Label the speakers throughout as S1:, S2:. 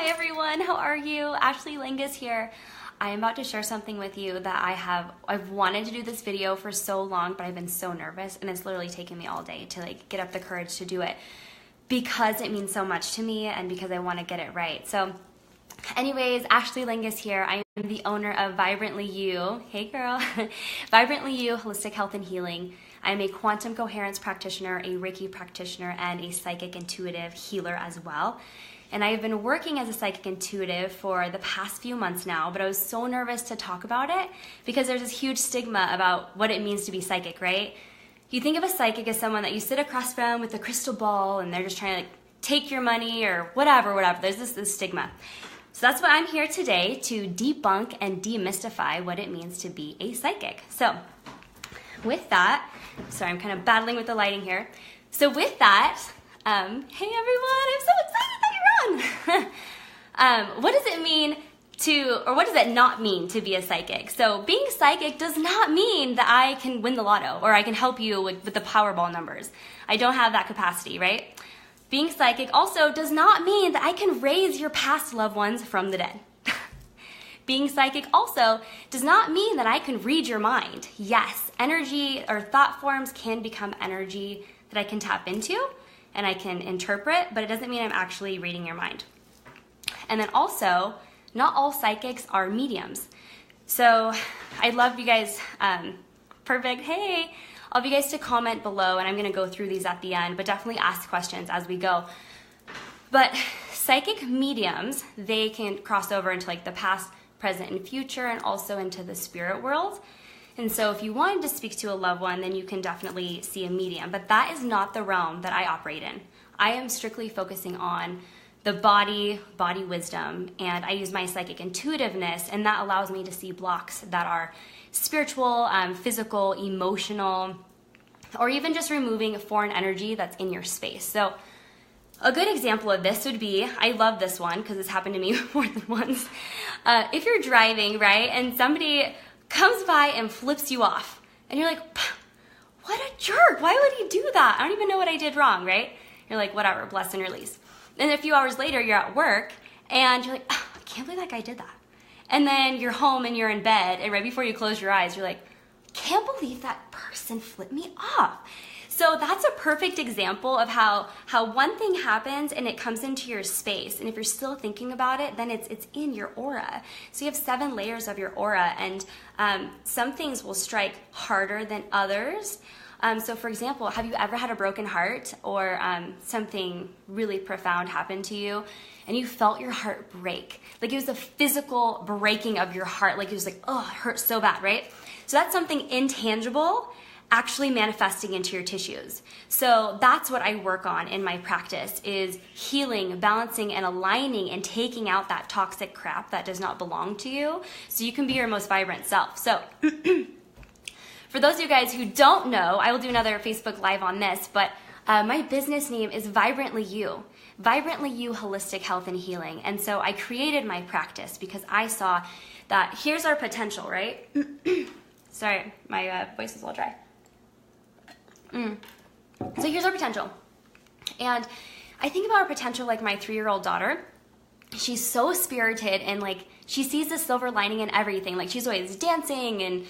S1: everyone, how are you? Ashley Lingus here. I am about to share something with you that I've wanted to do this video for so long, but I've been so nervous, and it's literally taken me all day to get up the courage to do it because it means so much to me and because I want to get it right. So anyways, Ashley Lingus here. I am the owner of Vibrantly You. Hey girl. Vibrantly You Holistic Health and Healing. I am a quantum coherence practitioner, a Reiki practitioner, and a psychic intuitive healer as well. And I have been working as a psychic intuitive for the past few months now, but I was so nervous to talk about it because there's this huge stigma about what it means to be psychic, right? You think of a psychic as someone that you sit across from with a crystal ball and they're just trying to take your money or whatever. There's this stigma. So that's what I'm here today to debunk and demystify what it means to be a psychic. So with that, sorry, I'm kind of battling with the lighting here. So with that, hey everyone, I'm so excited that you're on. What does it mean or what does it not mean to be a psychic? So being psychic does not mean that I can win the lotto or I can help you with the Powerball numbers. I don't have that capacity, right? Being psychic also does not mean that I can raise your past loved ones from the dead. Being psychic also does not mean that I can read your mind. Yes, energy or thought forms can become energy that I can tap into and I can interpret, but it doesn't mean I'm actually reading your mind. And then also, not all psychics are mediums. So I'd love you guys, perfect, hey, I'll have you guys to comment below, and I'm gonna go through these at the end, but definitely ask questions as we go. But psychic mediums, they can cross over into the past, present, and future, and also into the spirit world. And so if you wanted to speak to a loved one, then you can definitely see a medium, but that is not the realm that I operate in. I am strictly focusing on the body wisdom, and I use my psychic intuitiveness, and that allows me to see blocks that are spiritual, physical, emotional, or even just removing foreign energy that's in your space. So a good example of this would be, I love this one because it's happened to me more than once. If you're driving, right, and somebody comes by and flips you off, and you're like, what a jerk, why would he do that? I don't even know what I did wrong, right? You're like, whatever, bless and release. And a few hours later, you're at work, and you're like, I can't believe that guy did that. And then you're home and you're in bed, and right before you close your eyes, you're like, can't believe that person flipped me off. So that's a perfect example of how one thing happens and it comes into your space. And if you're still thinking about it, then it's in your aura. So you have 7 layers of your aura, and some things will strike harder than others. So for example, have you ever had a broken heart or something really profound happen to you and you felt your heart break? Like it was a physical breaking of your heart. Like it was like, oh, it hurts so bad, right? So that's something intangible actually manifesting into your tissues. So that's what I work on in my practice, is healing, balancing, and aligning and taking out that toxic crap that does not belong to you so you can be your most vibrant self. So for those of you guys who don't know, I will do another Facebook Live on this, but my business name is Vibrantly You. Vibrantly You Holistic Health and Healing. And so I created my practice because I saw that here's our potential, right? Sorry, my voice is all dry. So here's our potential. And I think about our potential like my 3-year-old daughter. She's so spirited and she sees the silver lining in everything. Like she's always dancing and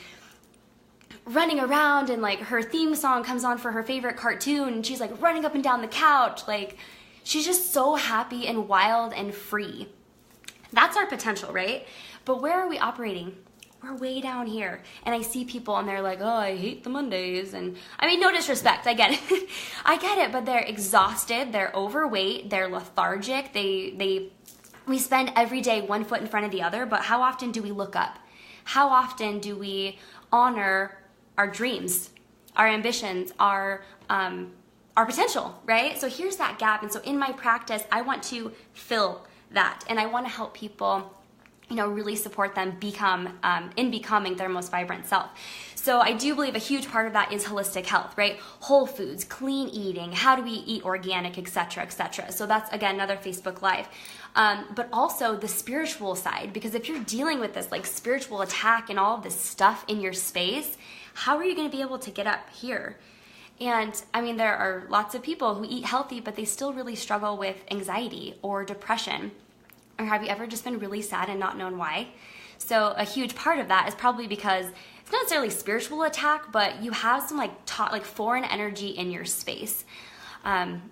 S1: running around, and her theme song comes on for her favorite cartoon, and she's running up and down the couch. She's just so happy and wild and free. That's our potential, right? But where are we operating? We're way down here. And I see people and they're like, oh, I hate the Mondays. And I mean, no disrespect, I get it. I get it, but they're exhausted, they're overweight, they're lethargic, we spend every day one foot in front of the other, but how often do we look up? How often do we honor our dreams, our ambitions, our potential, right? So here's that gap. And so in my practice, I want to fill that, and I want to help people really support them in becoming their most vibrant self. So I do believe a huge part of that is holistic health, right? Whole foods, clean eating, how do we eat organic, etc., etc. So that's, again, another Facebook Live. But also the spiritual side, because if you're dealing with this spiritual attack and all of this stuff in your space, how are you going to be able to get up here? And I mean, there are lots of people who eat healthy, but they still really struggle with anxiety or depression. Or have you ever just been really sad and not known why? So a huge part of that is probably because it's not necessarily spiritual attack, but you have some like foreign energy in your space.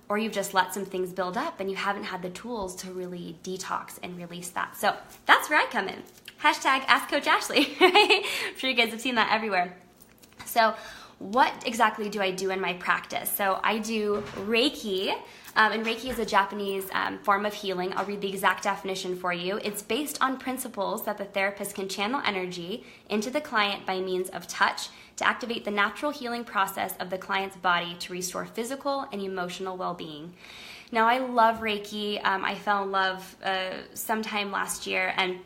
S1: Or you've just let some things build up and you haven't had the tools to really detox and release that. So that's where I come in. Hashtag Ask Coach Ashley, right? I'm sure you guys have seen that everywhere. So what exactly do I do in my practice? So I do Reiki, and Reiki is a Japanese form of healing. I'll read the exact definition for you. It's based on principles that the therapist can channel energy into the client by means of touch to activate the natural healing process of the client's body to restore physical and emotional well-being. Now, I love Reiki. I fell in love sometime last year, and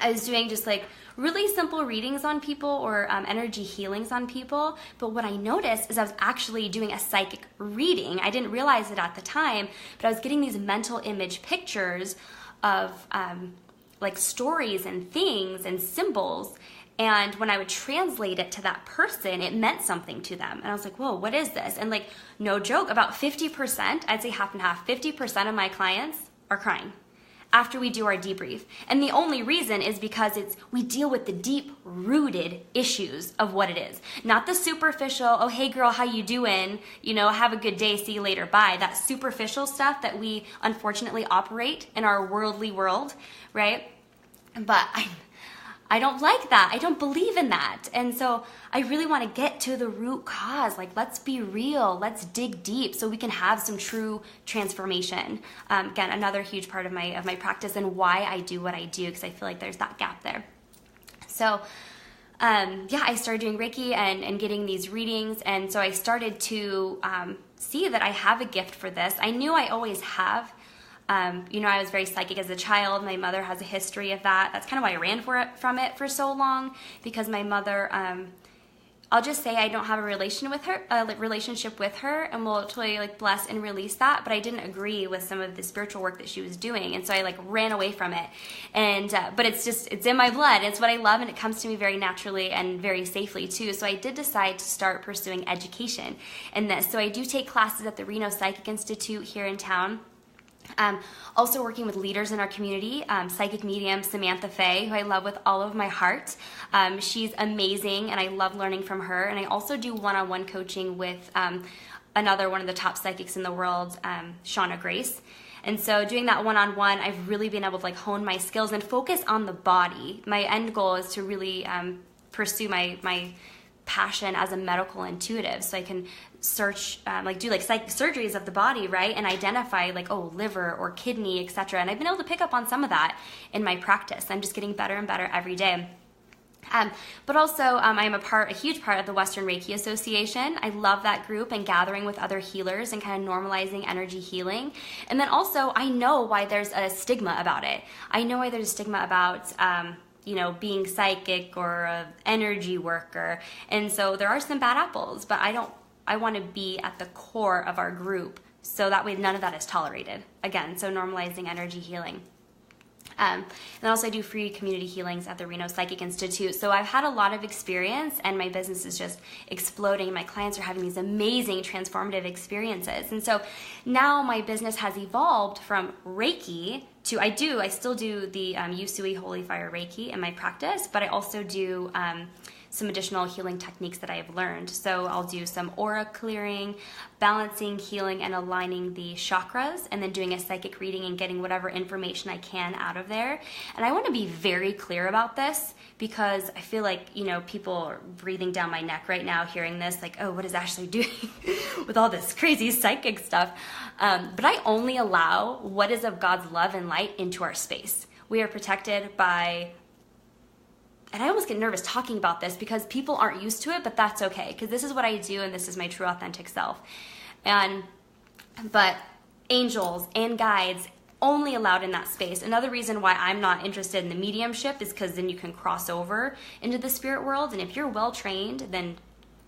S1: I was doing just like really simple readings on people or energy healings on people. But what I noticed is I was actually doing a psychic reading. I didn't realize it at the time, but I was getting these mental image pictures of like stories and things and symbols. And when I would translate it to that person, it meant something to them. And I was like, whoa, what is this? And like, no joke, about 50%, I'd say half and half, 50% of my clients are crying after we do our debrief. And the only reason is because we deal with the deep-rooted issues of what it is. Not the superficial, oh, hey girl, how you doing? You know, have a good day, see you later, bye. That superficial stuff that we unfortunately operate in our worldly world, right? But I don't like that. I don't believe in that. And so I really want to get to the root cause. Like, let's be real. Let's dig deep so we can have some true transformation. Again, another huge part of my practice and why I do what I do, because I feel like there's that gap there. So yeah, I started doing Reiki and getting these readings. And so I started to see that I have a gift for this. I knew I always have. You know, I was very psychic as a child. My mother has a history of that. That's kind of why I ran from it for so long, because my mother, I'll just say I don't have a relationship with her, and will totally like bless and release that. But I didn't agree with some of the spiritual work that she was doing, and so I like ran away from it. And but it's in my blood. It's what I love, and it comes to me very naturally and very safely too. So I did decide to start pursuing education in this. So I do take classes at the Reno Psychic Institute here in town. Also working with leaders in our community, psychic medium Samantha Faye, who I love with all of my heart. She's amazing, and I love learning from her. And I also do one-on-one coaching with another one of the top psychics in the world, Shauna Grace. And so doing that one-on-one, I've really been able to like hone my skills and focus on the body. My end goal is to really pursue my passion as a medical intuitive, so I can search, do like psychic surgeries of the body, right? And identify like, oh, liver or kidney, etc. And I've been able to pick up on some of that in my practice. I'm just getting better and better every day. But also, I am a huge part of the Western Reiki Association. I love that group and gathering with other healers and kind of normalizing energy healing. And then also, I know why there's a stigma about it. I know why there's a stigma about being psychic or an energy worker. And so there are some bad apples, but I want to be at the core of our group, so that way none of that is tolerated. Again, so normalizing energy healing. And then also I do free community healings at the Reno Psychic Institute. So I've had a lot of experience, and my business is just exploding. My clients are having these amazing transformative experiences. And so now my business has evolved from Reiki to, I still do the Usui Holy Fire Reiki in my practice, but I also do some additional healing techniques that I have learned. So I'll do some aura clearing, balancing, healing, and aligning the chakras, and then doing a psychic reading and getting whatever information I can out of there. And I want to be very clear about this, because I feel like, people are breathing down my neck right now hearing this, like, oh, what is Ashley doing with all this crazy psychic stuff? But I only allow what is of God's love and light into our space. We are protected by, and I almost get nervous talking about this because people aren't used to it, but that's okay, because this is what I do and this is my true authentic self. But angels and guides only allowed in that space. Another reason why I'm not interested in the mediumship is because then you can cross over into the spirit world, and if you're well trained, then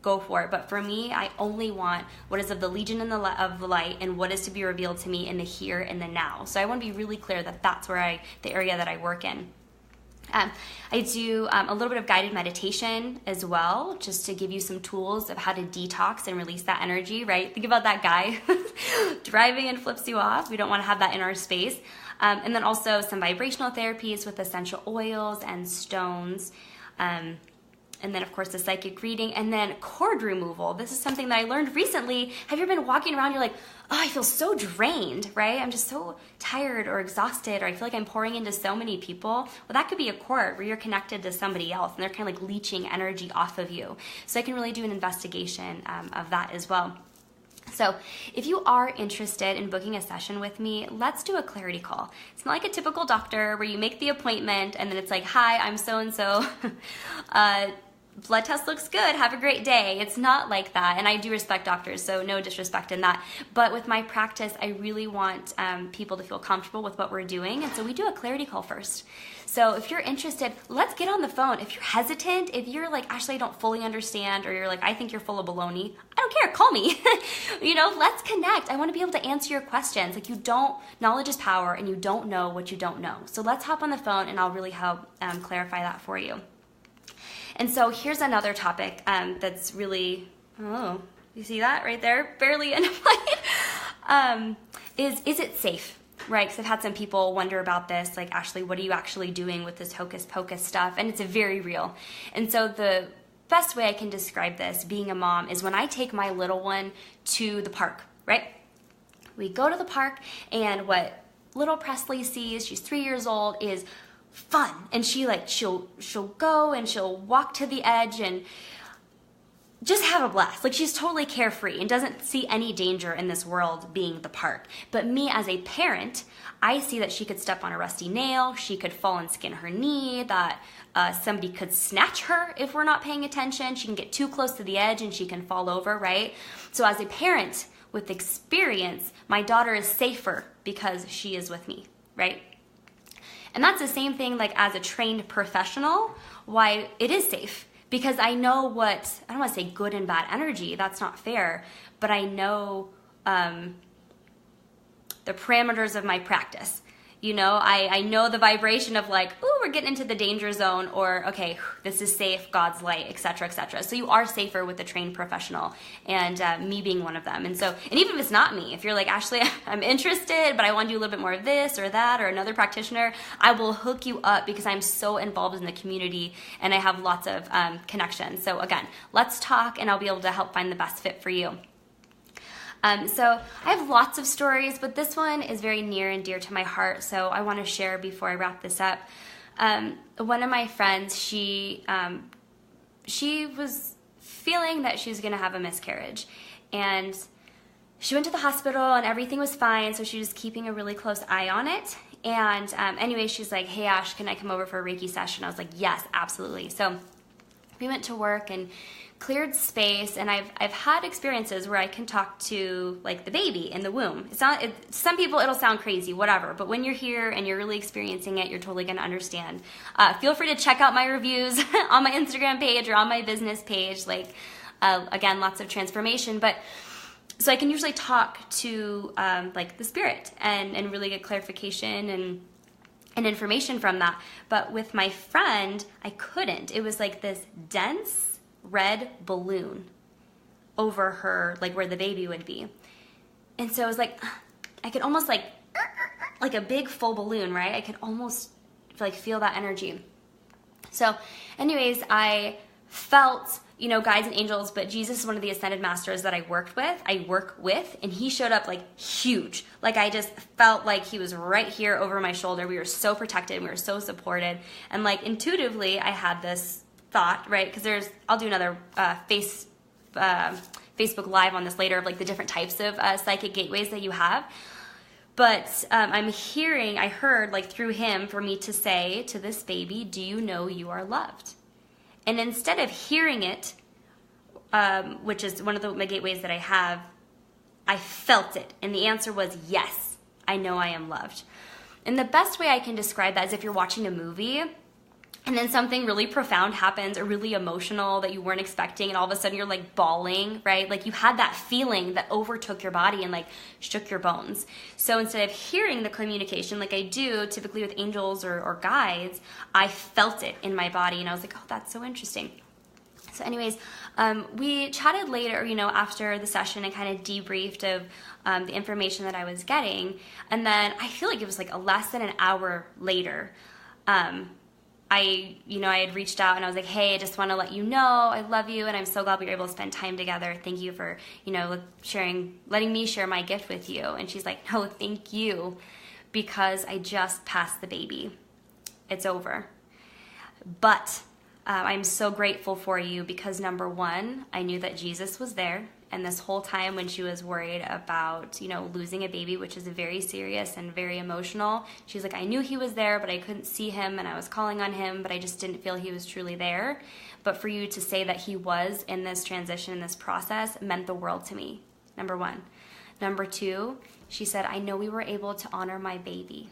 S1: go for it. But for me, I only want what is of the legion and of the light, and what is to be revealed to me in the here and the now. So I want to be really clear that that's where the area that I work in. I do a little bit of guided meditation as well, just to give you some tools of how to detox and release that energy, right? Think about that guy driving and flips you off. We don't want to have that in our space. And then also some vibrational therapies with essential oils and stones. And then, of course, the psychic reading, and then cord removal. This is something that I learned recently. Have you ever been walking around, you're like, oh, I feel so drained, right? I'm just so tired or exhausted, or I feel like I'm pouring into so many people. Well, that could be a cord where you're connected to somebody else, and they're kind of like leeching energy off of you. So I can really do an investigation of that as well. So if you are interested in booking a session with me, let's do a clarity call. It's not like a typical doctor where you make the appointment and then it's like, hi, I'm so-and-so. Blood test looks good, have a great day. It's not like that, and I do respect doctors, so no disrespect in that. But with my practice, I really want people to feel comfortable with what we're doing, and so we do a clarity call first. So if you're interested, let's get on the phone. If you're hesitant, if you're like, actually I don't fully understand, or you're like, I think you're full of baloney, I don't care, call me. Let's connect. I want to be able to answer your questions. Like, knowledge is power, and you don't know what you don't know. So let's hop on the phone, and I'll really help clarify that for you. And so here's another topic that's really, you see that right there? Barely in flight. Is it safe, right? Because I've had some people wonder about this, like, Ashley, what are you actually doing with this hocus pocus stuff? And it's very real. And so the best way I can describe this, being a mom, is when I take my little one to the park, right? We go to the park, and what little Presley sees, she's 3 years old, is fun, and she'll go and she'll walk to the edge and just have a blast. Like, she's totally carefree and doesn't see any danger in this world being the park. But me as a parent, I see that she could step on a rusty nail, she could fall and skin her knee, that somebody could snatch her if we're not paying attention, she can get too close to the edge and she can fall over, right? So as a parent with experience, my daughter is safer because she is with me, right? And that's the same thing, like, as a trained professional, why it is safe. Because I know what, I don't want to say good and bad energy, that's not fair, but I know the parameters of my practice. I know the vibration of like, ooh, we're getting into the danger zone, or okay, this is safe, God's light, etc., etc. So you are safer with a trained professional, and me being one of them. And even if it's not me, if you're like, Ashley, I'm interested, but I want to do a little bit more of this or that, or another practitioner, I will hook you up because I'm so involved in the community and I have lots of connections. So again, let's talk and I'll be able to help find the best fit for you. So I have lots of stories, but this one is very near and dear to my heart, so I want to share before I wrap this up. One of my friends, she was feeling that she was going to have a miscarriage, and she went to the hospital and everything was fine, so she was keeping a really close eye on it. And anyway, she's like, hey Ash, can I come over for a Reiki session? I was like, yes, absolutely. So we went to work and cleared space, and I've had experiences where I can talk to like the baby in the womb. Some people it'll sound crazy, whatever, but when you're here and you're really experiencing it, you're totally going to understand. Feel free to check out my reviews on my Instagram page or on my business page. Like, again, lots of transformation, but so I can usually talk to like the spirit and really get clarification and information from that. But with my friend, I couldn't. It was like this dense red balloon over her, like where the baby would be. And so it was like, I could almost like a big full balloon, right? I could almost like feel that energy. So anyways, I felt, guides and angels, but Jesus is one of the ascended masters that I work with, and he showed up like huge. Like, I just felt like he was right here over my shoulder. We were so protected, we were so supported. And like intuitively, I had this thought, right? Because I'll do another Facebook Live on this later of like the different types of psychic gateways that you have. But I heard like through him for me to say to this baby, do you know you are loved? And instead of hearing it, which is one of the gateways that I have, I felt it. And the answer was, yes, I know I am loved. And the best way I can describe that is if you're watching a movie and then something really profound happens or really emotional that you weren't expecting, and all of a sudden you're like bawling, right? Like you had that feeling that overtook your body and like shook your bones. So instead of hearing the communication like I do typically with angels or guides, I felt it in my body, and I was like, oh, that's so interesting. So anyways, we chatted later, after the session, and kind of debriefed of the information that I was getting. And then I feel like it was like less than an hour later, I had reached out and I was like, hey, I just want to let you know I love you, and I'm so glad we were able to spend time together. Thank you for, letting me share my gift with you. And she's like, no, thank you, because I just passed the baby. It's over. But I'm so grateful for you because, number one, I knew that Jesus was there. And this whole time when she was worried about, losing a baby, which is very serious and very emotional, she's like, I knew he was there, but I couldn't see him, and I was calling on him, but I just didn't feel he was truly there. But for you to say that he was in this transition, in this process, meant the world to me, number one. Number two, she said, I know we were able to honor my baby.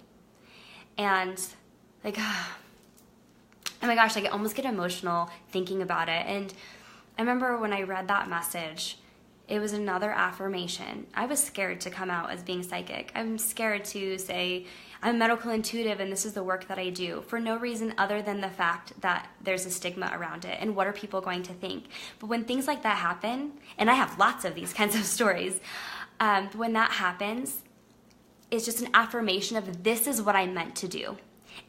S1: And like, oh my gosh, like I almost get emotional thinking about it. And I remember when I read that message, it was another affirmation. I was scared to come out as being psychic. I'm scared to say I'm medical intuitive and this is the work that I do, for no reason other than the fact that there's a stigma around it and what are people going to think. But when things like that happen, and I have lots of these kinds of stories, when that happens, it's just an affirmation of this is what I meant to do.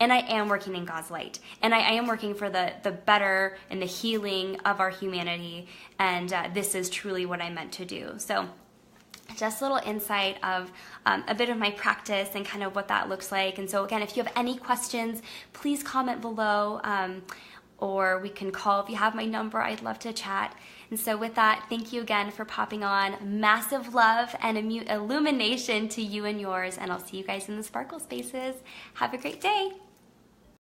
S1: And I am working in God's light. And I am working for the better and the healing of our humanity. And this is truly what I meant to do. So just a little insight of a bit of my practice and kind of what that looks like. And so again, if you have any questions, please comment below. Or we can call. If you have my number, I'd love to chat. And so with that, thank you again for popping on. Massive love and illumination to you and yours. And I'll see you guys in the Sparkle Spaces. Have a great day.